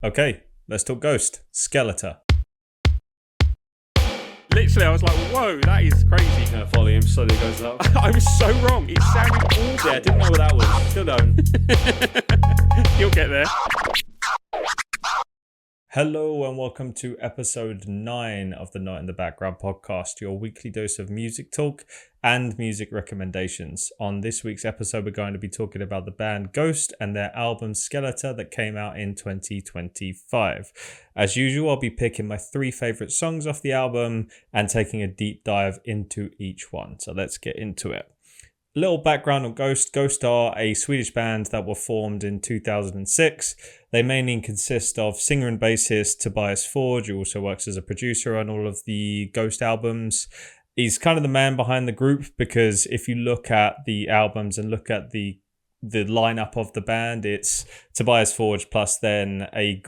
Okay, let's talk Ghost. Skeletá. Literally, I was like, whoa, that is crazy. Volume slowly goes up. I was so wrong. It sounded awful. Yeah, I didn't know what that was. Still don't. You'll get there. Hello and welcome to episode 9 of the Night in the Background podcast, your weekly dose of music talk and music recommendations. On this week's episode, we're going to be talking about the band Ghost and their album Skeletá that came out in 2025. As usual, I'll be picking my 3 favourite songs off the album and taking a deep dive into each one. So let's get into it. Little background on Ghost. Ghost are a Swedish band that were formed in 2006. They mainly consist of singer and bassist Tobias Forge, who also works as a producer on all of the Ghost albums. He's kind of the man behind the group because if you look at the albums and look at the lineup of the band, it's Tobias Forge plus then a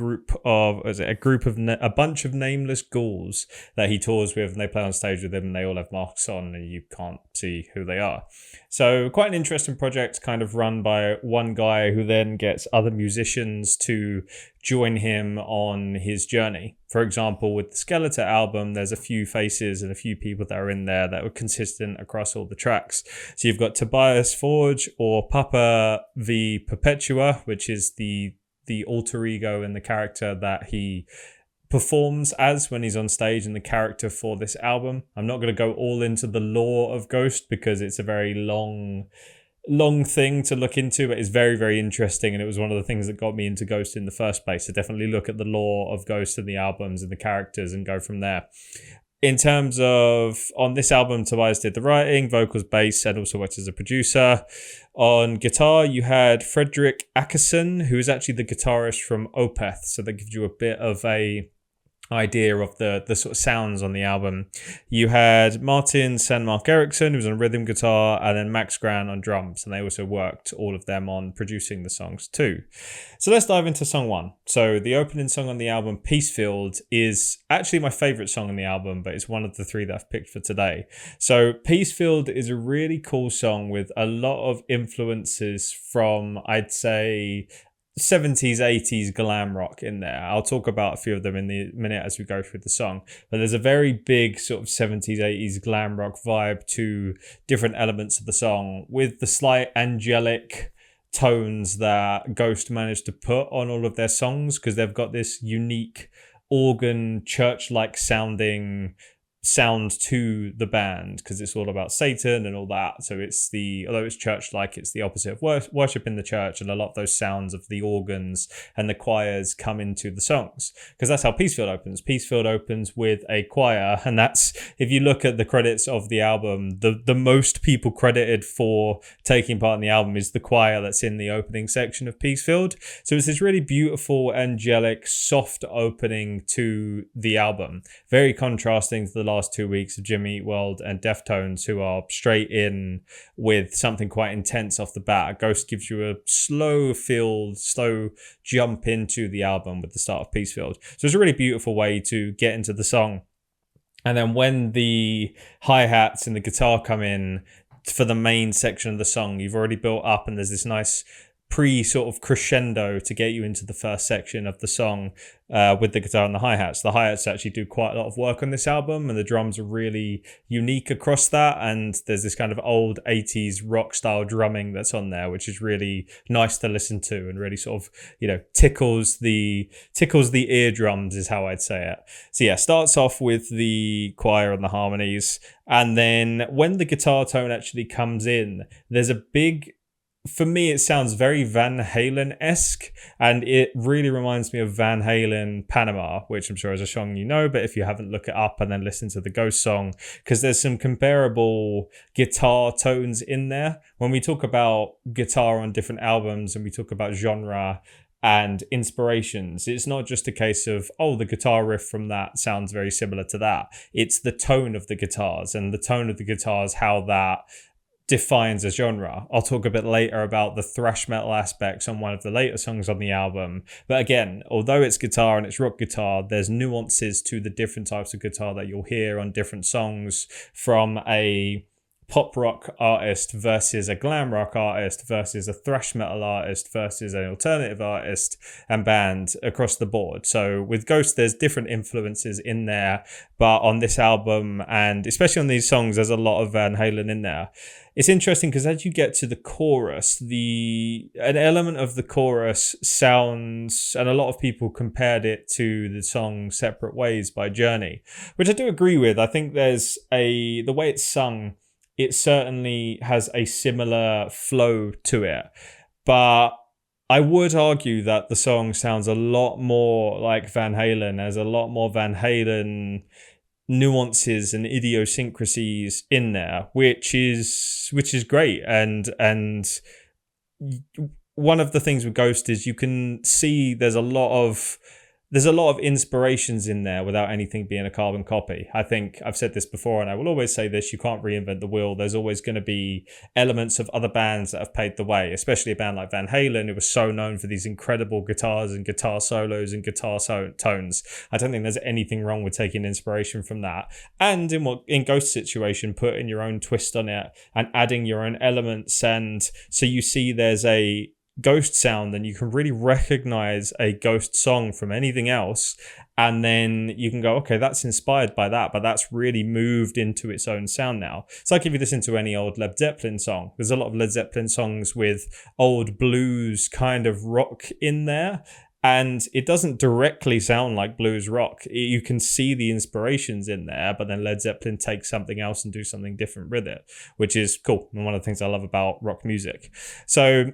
bunch of nameless ghouls that he tours with, and they play on stage with him, and they all have masks on and you can't see who they are. So quite an interesting project, kind of run by one guy who then gets other musicians to join him on his journey. For example, with the Skeletá album, there's a few faces and a few people that are in there that were consistent across all the tracks. So you've got Tobias Forge, or Papa V Perpetua, which is the alter ego and the character that he performs as when he's on stage, and the character for this album. I'm not going to go all into the lore of Ghost because it's a very long thing to look into, but it's very, very interesting, and it was one of the things that got me into Ghost in the first place. So definitely look at the lore of Ghost and the albums and the characters and go from there. In terms of, on this album, Tobias did the writing, vocals, bass, and also worked as a producer. On guitar, you had Fredrik Åkesson, who is actually the guitarist from Opeth, so that gives you a bit of a idea of the sort of sounds on the album. You had Martin Sandmark Eriksson, who was on rhythm guitar, and then Max Gran on drums, and they also worked, all of them, on producing the songs too. So let's dive into song 1. So the opening song on the album, Peacefield, is actually my favourite song on the album, but it's one of the 3 that I've picked for today. So Peacefield is a really cool song with a lot of influences from, I'd say, 70s, 80s glam rock in there. I'll talk about a few of them in the minute as we go through the song, but there's a very big sort of 70s, 80s glam rock vibe to different elements of the song, with the slight angelic tones that Ghost managed to put on all of their songs, because they've got this unique organ, church-like sound to the band, because it's all about Satan and all that. So although it's church-like, it's the opposite of worship in the church, and a lot of those sounds of the organs and the choirs come into the songs, because that's how Peacefield opens. Peacefield opens with a choir, and that's, if you look at the credits of the album, the most people credited for taking part in the album is the choir that's in the opening section of Peacefield. So it's this really beautiful, angelic, soft opening to the album, very contrasting to the last 2 weeks of Jimmy Eat World and Deftones, who are straight in with something quite intense off the bat. Ghost gives you a slow jump into the album with the start of Peacefield. So it's a really beautiful way to get into the song. And then when the hi-hats and the guitar come in for the main section of the song, you've already built up, and there's this nice sort of crescendo to get you into the first section of the song with the guitar and the hi-hats. The hi-hats actually do quite a lot of work on this album, and the drums are really unique across that, and there's this kind of old 80s rock style drumming that's on there, which is really nice to listen to and really sort of, tickles the eardrums, is how I'd say it. So yeah, starts off with the choir and the harmonies, and then when the guitar tone actually comes in, there's a big, for me, it sounds very Van Halen-esque, and it really reminds me of Van Halen Panama, which I'm sure is a song you know, but if you haven't, look it up and then listen to the Ghost song, because there's some comparable guitar tones in there. When we talk about guitar on different albums and we talk about genre and inspirations, it's not just a case of, the guitar riff from that sounds very similar to that. It's the tone of the guitars, and the tone of the guitars, how that defines a genre. I'll talk a bit later about the thrash metal aspects on one of the later songs on the album. But again, although it's guitar and it's rock guitar, there's nuances to the different types of guitar that you'll hear on different songs, from a pop rock artist versus a glam rock artist versus a thrash metal artist versus an alternative artist and band across the board. So with Ghost, there's different influences in there, but on this album, and especially on these songs, there's a lot of Van Halen in there. It's interesting because as you get to the chorus, an element of the chorus sounds, and a lot of people compared it to the song Separate Ways by Journey, which I do agree with. I think the way it's sung, it certainly has a similar flow to it. But I would argue that the song sounds a lot more like Van Halen, has a lot more Van Halen nuances and idiosyncrasies in there, which is great. And one of the things with Ghost is you can see there's a lot of inspirations in there without anything being a carbon copy. I think I've said this before, and I will always say this: you can't reinvent the wheel. There's always going to be elements of other bands that have paved the way, especially a band like Van Halen, who was so known for these incredible guitars and guitar solos and guitar tones. I don't think there's anything wrong with taking inspiration from that, and in Ghost's situation, putting your own twist on it and adding your own elements. And so you see there's a Ghost sound, and you can really recognize a Ghost song from anything else, and then you can go, okay, that's inspired by that, but that's really moved into its own sound now. It's like if you listen to any old Led Zeppelin song, there's a lot of Led Zeppelin songs with old blues kind of rock in there, and it doesn't directly sound like blues rock. You can see the inspirations in there, but then Led Zeppelin takes something else and do something different with it, which is cool, and one of the things I love about rock music. So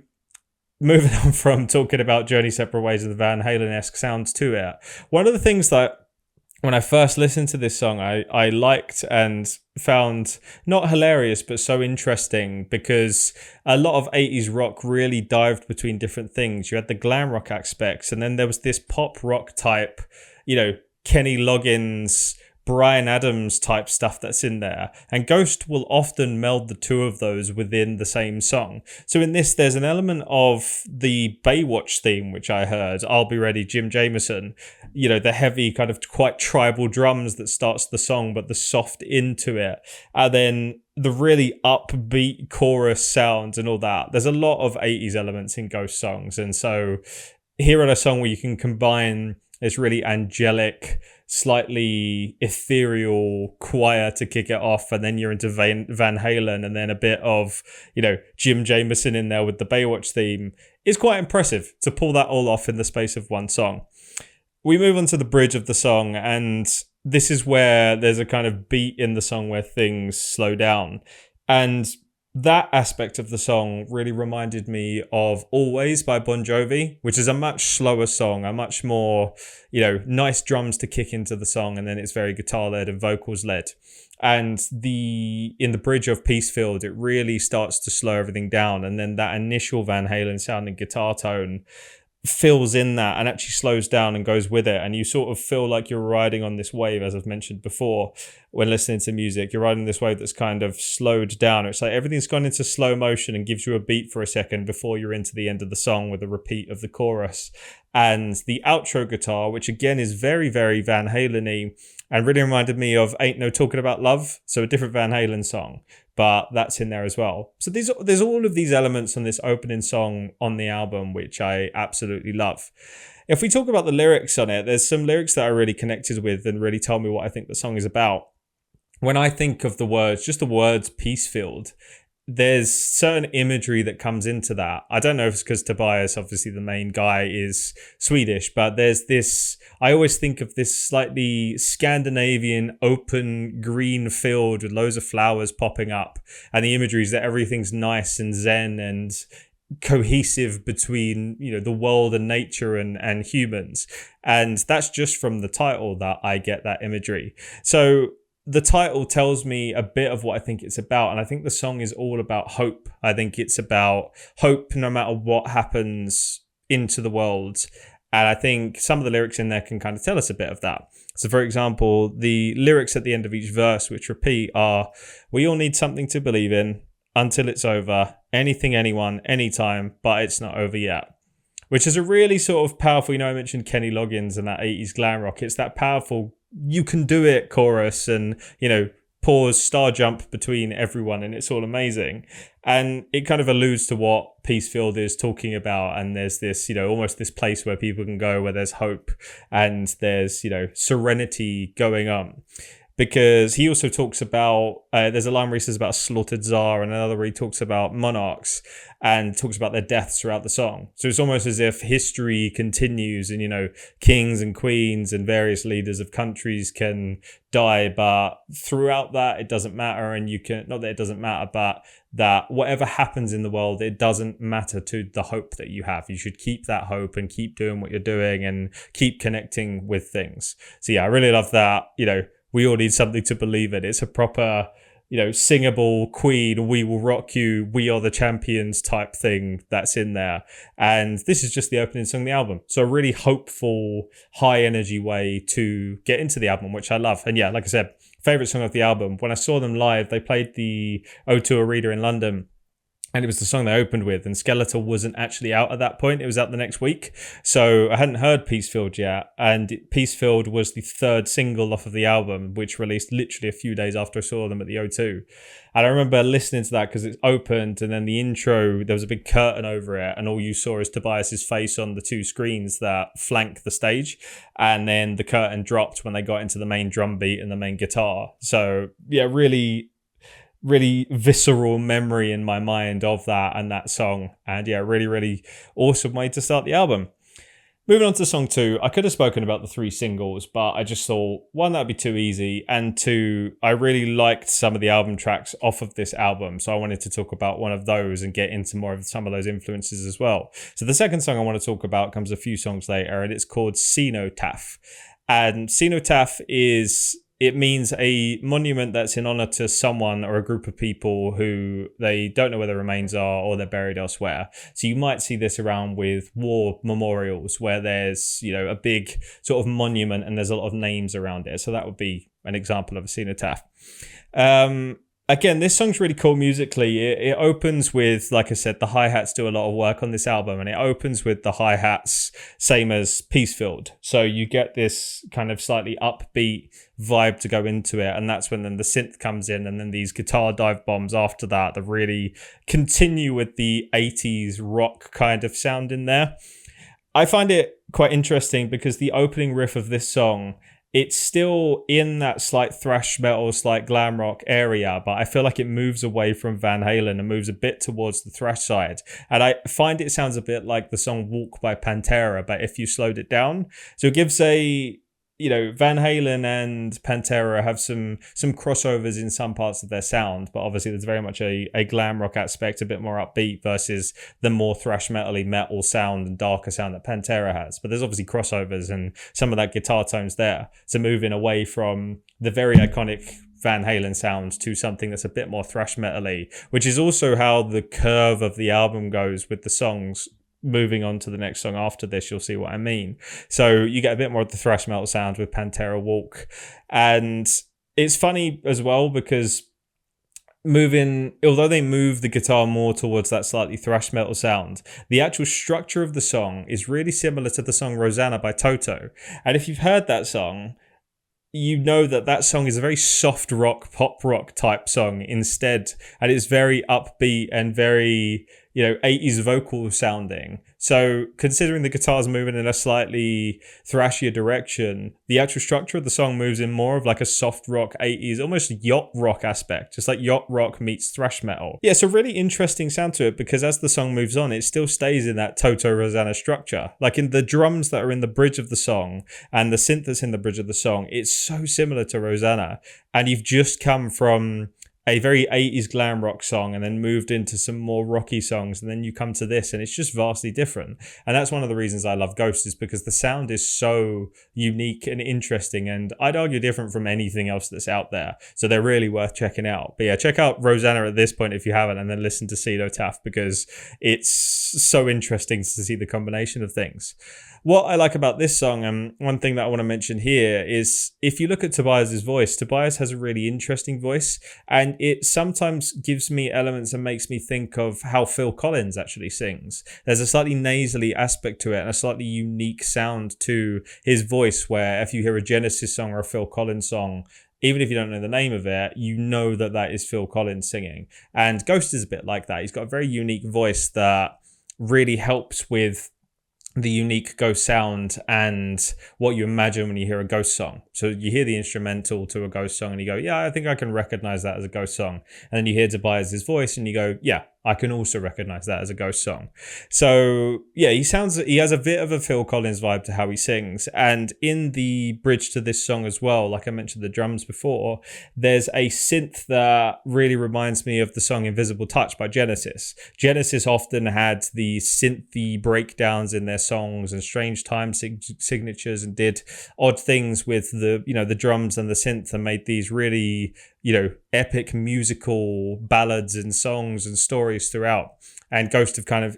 moving on from talking about Journey Separate Ways of the Van Halen-esque sounds to it, one of the things that when I first listened to this song, I liked and found not hilarious, but so interesting, because a lot of 80s rock really dived between different things. You had the glam rock aspects, and then there was this pop rock type, Kenny Loggins, Bryan Adams type stuff that's in there, and Ghost will often meld the two of those within the same song. So in this, there's an element of the Baywatch theme, which I heard, I'll Be Ready, Jim Jameson, the heavy kind of quite tribal drums that starts the song, but the soft into it, and then the really upbeat chorus sounds and all that. There's a lot of 80s elements in Ghost songs, and so here at a song where you can combine this really angelic, slightly ethereal choir to kick it off, and then you're into Van Halen, and then a bit of Jim Jameson in there with the Baywatch theme, is quite impressive to pull that all off in the space of one song. We move on to the bridge of the song, and this is where there's a kind of beat in the song where things slow down, and that aspect of the song really reminded me of Always by Bon Jovi, which is a much slower song, a much more, nice drums to kick into the song, and then it's very guitar-led and vocals-led. And in the bridge of Peacefield, it really starts to slow everything down, and then that initial Van Halen sounding guitar tone fills in that and actually slows down and goes with it, and you sort of feel like you're riding on this wave, as I've mentioned before. When listening to music, you're riding this wave that's kind of slowed down. It's like everything's gone into slow motion and gives you a beat for a second before you're into the end of the song with a repeat of the chorus. And the outro guitar, which again is very, very Van Halen-y, and really reminded me of Ain't No Talking About Love, so a different Van Halen song, but that's in there as well. So there's all of these elements on this opening song on the album, which I absolutely love. If we talk about the lyrics on it, there's some lyrics that I really connected with and really told me what I think the song is about. When I think of the words, just the words Peacefield, there's certain imagery that comes into that. I don't know if it's because Tobias, obviously the main guy, is Swedish, but there's this, I always think of this slightly Scandinavian open green field with loads of flowers popping up, and the imagery is that everything's nice and zen and cohesive between the world and nature and humans. And that's just from the title that I get that imagery. So the title tells me a bit of what I think it's about, and I think the song is all about hope. I think it's about hope no matter what happens into the world, and I think some of the lyrics in there can kind of tell us a bit of that. So for example, the lyrics at the end of each verse, which repeat, are, we all need something to believe in until it's over, anything, anyone, anytime, but it's not over yet. Which is a really sort of powerful, I mentioned Kenny Loggins and that 80s glam rock. It's that powerful, you can do it chorus, and, pause, star jump between everyone, and it's all amazing. And it kind of alludes to what Peacefield is talking about. And there's this, almost this place where people can go where there's hope and there's, serenity going on. Because he also talks about, there's a line where he says about slaughtered czar, and another where he talks about monarchs and talks about their deaths throughout the song. So it's almost as if history continues and, kings and queens and various leaders of countries can die, but throughout that, it doesn't matter. And you can, not that it doesn't matter, but that whatever happens in the world, it doesn't matter to the hope that you have. You should keep that hope and keep doing what you're doing and keep connecting with things. So yeah, I really love that. We all need something to believe in. It's a proper, singable Queen, we will rock you, we are the champions type thing that's in there. And this is just the opening song of the album. So a really hopeful, high energy way to get into the album, which I love. And yeah, like I said, favorite song of the album. When I saw them live, they played the O2 Arena in London. And it was the song they opened with, and Skeletá wasn't actually out at that point. It was out the next week. So I hadn't heard Peacefield yet. And Peacefield was the third single off of the album, which released literally a few days after I saw them at the O2. And I remember listening to that because it opened, and then the intro, there was a big curtain over it, and all you saw is Tobias's face on the two screens that flank the stage. And then the curtain dropped when they got into the main drum beat and the main guitar. So yeah, really visceral memory in my mind of that and that song. And yeah, really awesome way to start the album. Moving on to song 2, I could have spoken about the 3 singles, but I just thought, one, that'd be too easy, and 2, I really liked some of the album tracks off of this album, so I wanted to talk about one of those and get into more of some of those influences as well. So the second song I want to talk about comes a few songs later, and it's called Cenotaph. And Cenotaph it means a monument that's in honor to someone or a group of people who they don't know where their remains are or they're buried elsewhere. So you might see this around with war memorials where there's, a big sort of monument and there's a lot of names around it. So that would be an example of a cenotaph. Again, this song's really cool musically. It opens with, like I said, the hi-hats do a lot of work on this album, and it opens with the hi-hats, same as Peacefield. So you get this kind of slightly upbeat vibe to go into it, and that's when then the synth comes in, and then these guitar dive bombs after that really continue with the 80s rock kind of sound in there. I find it quite interesting because the opening riff of this song, it's still in that slight thrash metal, slight glam rock area, but I feel like it moves away from Van Halen and moves a bit towards the thrash side. And I find it sounds a bit like the song Walk by Pantera, but if you slowed it down. So it gives Van Halen and Pantera have some crossovers in some parts of their sound, but obviously there's very much a glam rock aspect, a bit more upbeat versus the more thrash metally metal sound and darker sound that Pantera has. But there's obviously crossovers and some of that guitar tones there. So moving away from the very iconic Van Halen sound to something that's a bit more thrash metally, which is also how the curve of the album goes with the songs. Moving on to the next song after this, you'll see what I mean. So you get a bit more of the thrash metal sound with Pantera Walk. And it's funny as well because although they move the guitar more towards that slightly thrash metal sound, the actual structure of the song is really similar to the song Rosanna by Toto. And if you've heard that song, you know that song is a very soft rock, pop rock type song instead. And it's very upbeat and very 80s vocal sounding. So considering the guitar's moving in a slightly thrashier direction, the actual structure of the song moves in more of like a soft rock 80s, almost yacht rock aspect, just like yacht rock meets thrash metal. Yeah, it's a really interesting sound to it because as the song moves on, it still stays in that Toto Rosanna structure. Like in the drums that are in the bridge of the song and the synth that's in the bridge of the song, it's so similar to Rosanna. And you've just come from a very 80s glam rock song and then moved into some more rocky songs, and then you come to this and it's just vastly different. And that's one of the reasons I love Ghost, is because the sound is so unique and interesting, and I'd argue different from anything else that's out there. So they're really worth checking out. But yeah, check out Rosanna at this point if you haven't, and then listen to Cenotaph because it's so interesting to see the combination of things. What I like about this song, and one thing that I want to mention here, is if you look at Tobias's voice, Tobias has a really interesting voice, and it sometimes gives me elements and makes me think of how Phil Collins actually sings. There's a slightly nasally aspect to it and a slightly unique sound to his voice, where if you hear a Genesis song or a Phil Collins song, even if you don't know the name of it, you know that that is Phil Collins singing. And Ghost is a bit like that. He's got a very unique voice that really helps with the unique Ghost sound and what you imagine when you hear a Ghost song. So you hear the instrumental to a Ghost song and you go, yeah, I think I can recognize that as a Ghost song. And then you hear Tobias's voice and you go, yeah, I can also recognize that as a Ghost song. So yeah, he has a bit of a Phil Collins vibe to how he sings. And in the bridge to this song as well, like I mentioned the drums before, there's a synth that really reminds me of the song Invisible Touch by Genesis. Genesis often had the synthy breakdowns in their songs and strange time signatures, and did odd things with the drums and the synth, and made these really epic musical ballads and songs and stories throughout. And Ghost have kind of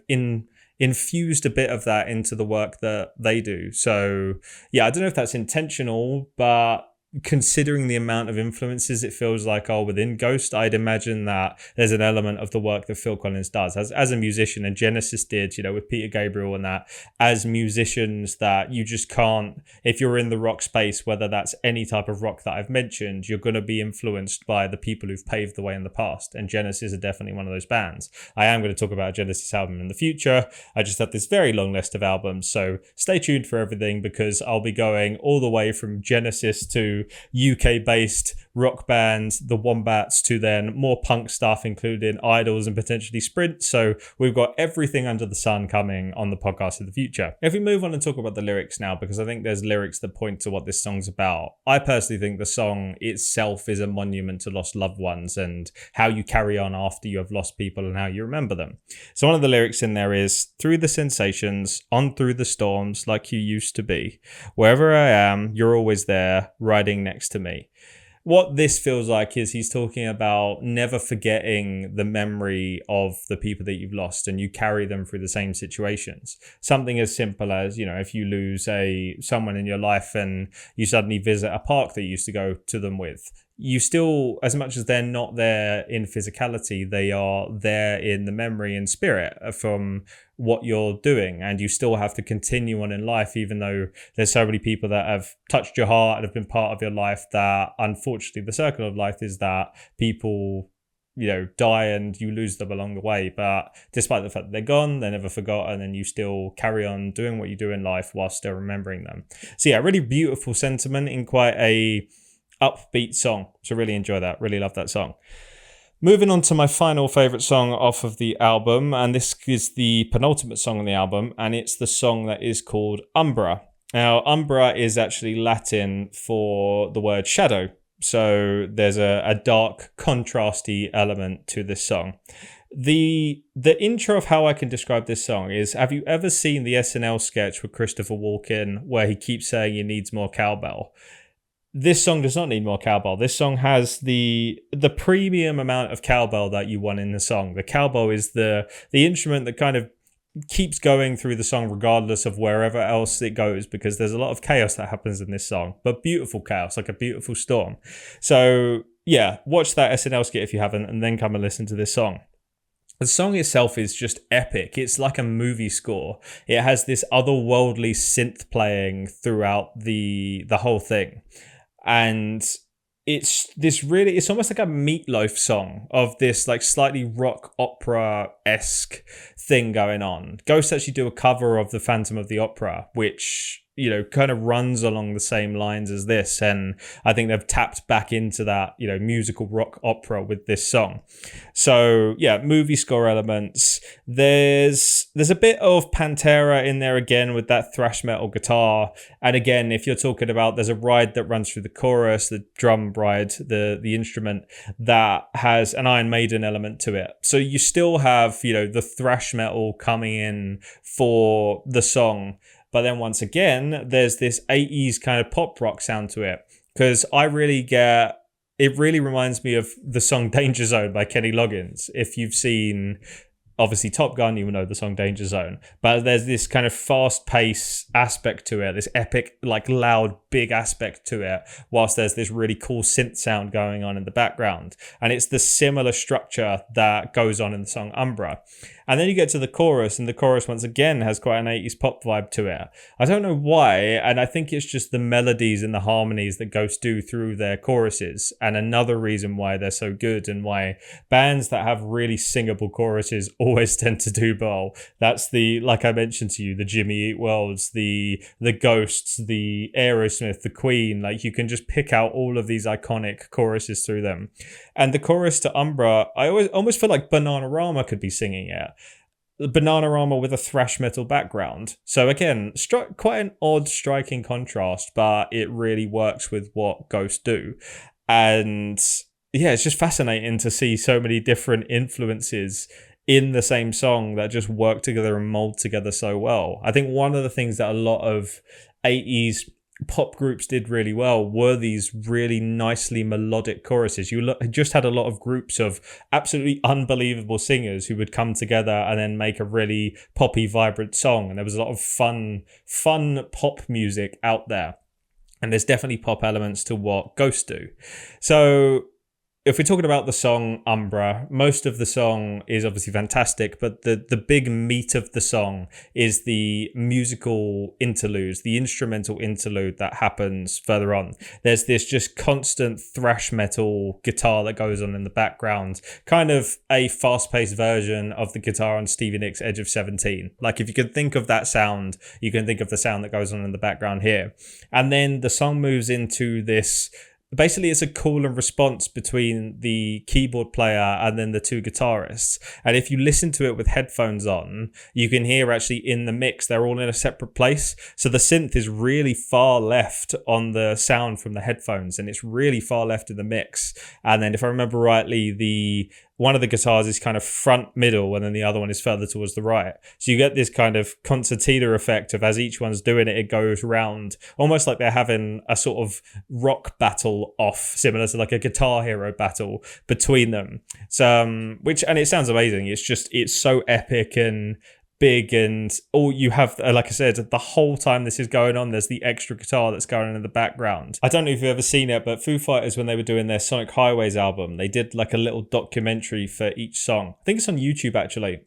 infused a bit of that into the work that they do. So yeah, I don't know if that's intentional, but considering the amount of influences it feels like are within Ghost, I'd imagine that there's an element of the work that Phil Collins does as a musician, and Genesis did, with Peter Gabriel and that, as musicians, that you just can't, if you're in the rock space, whether that's any type of rock that I've mentioned, you're going to be influenced by the people who've paved the way in the past. And Genesis are definitely one of those bands. I am going to talk about a Genesis album in the future. I just have this very long list of albums, so stay tuned for everything, because I'll be going all the way from Genesis to UK-based rock bands, the Wombats, to then more punk stuff, including Idols and potentially Sprint. So we've got everything under the sun coming on the podcast in the future. If we move on and talk about the lyrics now, because I think there's lyrics that point to what this song's about. I personally think the song itself is a monument to lost loved ones and how you carry on after you have lost people and how you remember them. So one of the lyrics in there is, through the sensations, on through the storms, like you used to be. Wherever I am, you're always there, riding next to me. What this feels like is he's talking about never forgetting the memory of the people that you've lost, and you carry them through the same situations. Something as simple as, if you lose someone in your life and you suddenly visit a park that you used to go to them with, you still, as much as they're not there in physicality, they are there in the memory and spirit from what you're doing, and you still have to continue on in life, even though there's so many people that have touched your heart and have been part of your life, that unfortunately the circle of life is that people die and you lose them along the way. But despite the fact that they're gone, they're never forgotten, and you still carry on doing what you do in life while still remembering them. So yeah, really beautiful sentiment in quite a upbeat song. So really enjoy that. Really love that song. Moving on to my final favourite song off of the album, and this is the penultimate song on the album, and it's the song that is called Umbra. Now, Umbra is actually Latin for the word shadow, so there's a dark, contrasty element to this song. The intro of how I can describe this song is, have you ever seen the SNL sketch with Christopher Walken where he keeps saying he needs more cowbell? This song does not need more cowbell. This song has the premium amount of cowbell that you want in the song. The cowbell is the instrument that kind of keeps going through the song regardless of wherever else it goes, because there's a lot of chaos that happens in this song, but beautiful chaos, like a beautiful storm. So yeah, watch that SNL skit if you haven't, and then come and listen to this song. The song itself is just epic. It's like a movie score. It has this otherworldly synth playing throughout the whole thing. And it's almost like a Meatloaf song of this like slightly rock opera-esque thing going on. Ghost actually do a cover of the Phantom of the Opera, which kind of runs along the same lines as this, and I think they've tapped back into that musical rock opera with this song. So yeah, movie score elements. There's a bit of Pantera in there again with that thrash metal guitar, and again, if you're talking about, there's a ride that runs through the chorus, the drum ride, the instrument that has an Iron Maiden element to it. So you still have the thrash metal coming in for the song. But then once again, there's this 80s kind of pop rock sound to it. Because it really reminds me of the song Danger Zone by Kenny Loggins. If you've seen obviously Top Gun, you know the song Danger Zone, but there's this kind of fast pace aspect to it, this epic, like loud, big aspect to it, whilst there's this really cool synth sound going on in the background. And it's the similar structure that goes on in the song Umbra. And then you get to the chorus, and the chorus once again has quite an 80s pop vibe to it. I don't know why, and I think it's just the melodies and the harmonies that Ghost do through their choruses, and another reason why they're so good and why bands that have really singable choruses always tend to do well. That's the, like I mentioned to you, the Jimmy Eat Worlds, the Ghosts, the Aerosmith, the Queen. Like, you can just pick out all of these iconic choruses through them. And the chorus to Umbra, I almost feel like Bananarama could be singing it. Bananarama with a thrash metal background. So again, quite an odd, striking contrast, but it really works with what Ghost do. And yeah, it's just fascinating to see so many different influences in the same song that just work together and mold together so well. I think one of the things that a lot of 80s pop groups did really well were these really nicely melodic choruses. You just had a lot of groups of absolutely unbelievable singers who would come together and then make a really poppy, vibrant song. And there was a lot of fun pop music out there. And there's definitely pop elements to what Ghost do. So if we're talking about the song Umbra, most of the song is obviously fantastic, but the big meat of the song is the musical interludes, the instrumental interlude that happens further on. There's this just constant thrash metal guitar that goes on in the background, kind of a fast-paced version of the guitar on Stevie Nicks' Edge of 17. Like, if you can think of that sound, you can think of the sound that goes on in the background here. And then the song moves into this. Basically, it's a call and response between the keyboard player and then the two guitarists. And if you listen to it with headphones on, you can hear actually in the mix, they're all in a separate place. So the synth is really far left on the sound from the headphones, and it's really far left in the mix. And then if I remember rightly, one of the guitars is kind of front middle, and then the other one is further towards the right. So you get this kind of concertina effect of, as each one's doing it, it goes round, almost like they're having a sort of rock battle off, similar to like a Guitar Hero battle between them. So, and it sounds amazing. It's so epic and big, and all you have, like I said, the whole time this is going on, there's the extra guitar that's going on in the background. I don't know if you've ever seen it, but Foo Fighters, when they were doing their Sonic Highways album, they did like a little documentary for each song. I think it's on YouTube actually.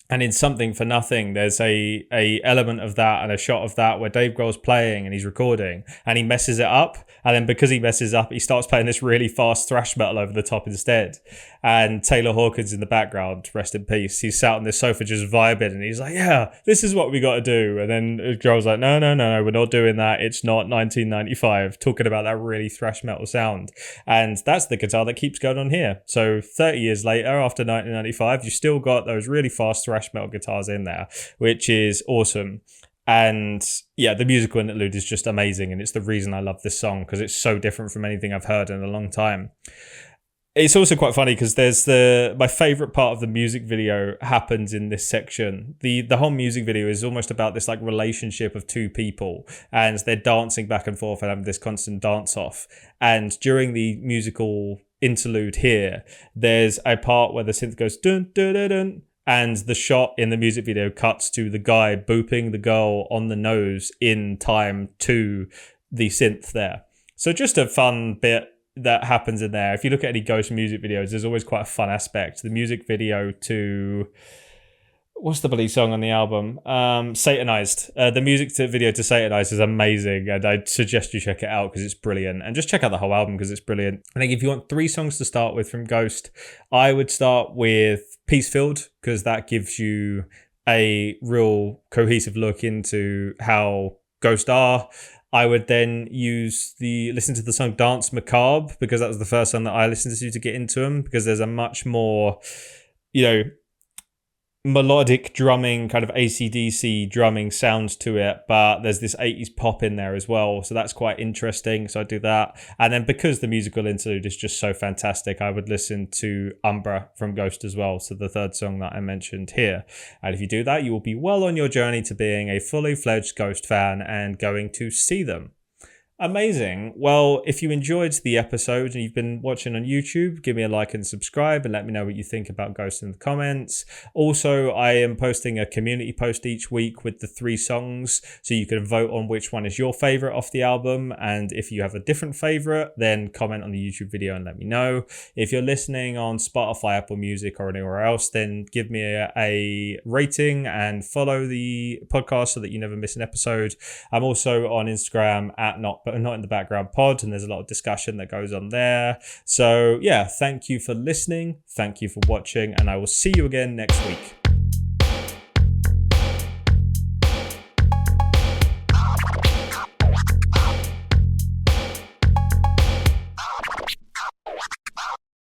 And in Something for Nothing, there's a element of that and a shot of that where Dave Grohl's playing and he's recording and he messes it up. And then because he messes up, he starts playing this really fast thrash metal over the top instead. And Taylor Hawkins in the background, rest in peace, he's sat on this sofa just vibing and he's like, yeah, this is what we got to do. And then Grohl's like, no, we're not doing that. It's not 1995, talking about that really thrash metal sound. And that's the guitar that keeps going on here. So 30 years later, after 1995, you still got those really fast thrash metal guitars in there, which is awesome. And yeah, the musical interlude is just amazing, and it's the reason I love this song, because it's so different from anything I've heard in a long time. It's also quite funny because there's my favorite part of the music video happens in this section. The whole music video is almost about this like relationship of two people, and they're dancing back and forth and having this constant dance off. And during the musical interlude here, there's a part where the synth goes dun dun dun dun, and the shot in the music video cuts to the guy booping the girl on the nose in time to the synth there. So just a fun bit that happens in there. If you look at any Ghost music videos, there's always quite a fun aspect. The music video to... what's the bloody song on the album? Satanized. The music video to Satanized is amazing, and I'd suggest you check it out because it's brilliant. And just check out the whole album because it's brilliant. I think if you want 3 songs to start with from Ghost, I would start with Peace Filled, because that gives you a real cohesive look into how Ghost are. I would then listen to the song Dance Macabre, because that was the first song that I listened to get into them, because there's a much more, melodic drumming, kind of AC/DC drumming sounds to it, but there's this 80s pop in there as well, so that's quite interesting. So I do that, and then because the musical interlude is just so fantastic, I would listen to Umbra from Ghost as well, so the third song that I mentioned here. And if you do that, you will be well on your journey to being a fully fledged Ghost fan and going to see them. Amazing. Well, if you enjoyed the episode and you've been watching on YouTube, give me a like and subscribe and let me know what you think about Ghost in the comments. Also, I am posting a community post each week with the 3 songs, so you can vote on which one is your favorite off the album. And if you have a different favorite, then comment on the YouTube video and let me know. If you're listening on Spotify, Apple Music, or anywhere else, then give me a rating and follow the podcast so that you never miss an episode. I'm also on Instagram at not in the background pod, and there's a lot of discussion that goes on there. So yeah, thank you for listening, thank you for watching, and I will see you again next week.